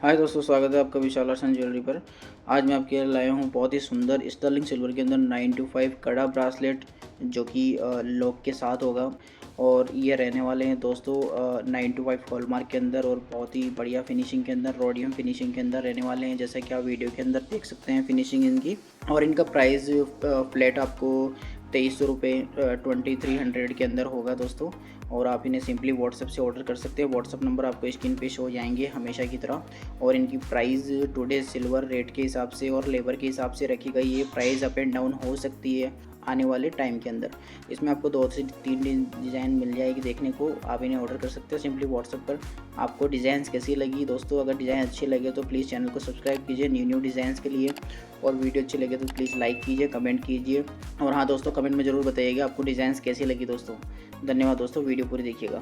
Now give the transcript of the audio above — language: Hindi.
हाय दोस्तों, स्वागत है आपका विशाल आर्ट्स ज्वेलरी पर। आज मैं आपके लिए लाया हूँ बहुत ही सुंदर स्टर्लिंग सिल्वर के अंदर 925 कड़ा ब्रासलेट जो कि लॉक के साथ होगा। और ये रहने वाले हैं दोस्तों 925 हॉलमार्क के अंदर और बहुत ही बढ़िया फिनिशिंग के अंदर, रोडियम फिनिशिंग के अंदर रहने वाले हैं, जैसा कि आप वीडियो के अंदर देख सकते हैं फिनिशिंग इनकी। और इनका प्राइस फ्लैट आपको 2300 रुपये 2300 के अंदर होगा दोस्तों। और आप इन्हें सिंपली व्हाट्सएप से ऑर्डर कर सकते हैं। व्हाट्सएप नंबर आपको स्क्रीन पे शो हो जाएंगे हमेशा की तरह। और इनकी प्राइस टुडे सिल्वर रेट के हिसाब से और लेबर के हिसाब से रखी गई है। प्राइस अप एंड डाउन हो सकती है आने वाले टाइम के अंदर। इसमें आपको 2 से 3 डिज़ाइन मिल जाएगी देखने को। आप इन्हें ऑर्डर कर सकते हो सिंपली व्हाट्सएप पर। आपको डिज़ाइंस कैसी लगी दोस्तों? अगर डिज़ाइन अच्छे लगे तो प्लीज़ चैनल को सब्सक्राइब कीजिए न्यू डिज़ाइंस के लिए। और वीडियो अच्छी लगे तो प्लीज़ लाइक कीजिए, कमेंट कीजिए। और हाँ दोस्तों, कमेंट में ज़रूर बताइएगा आपको डिज़ाइंस कैसी लगी दोस्तों। धन्यवाद दोस्तों, वीडियो पूरी देखिएगा।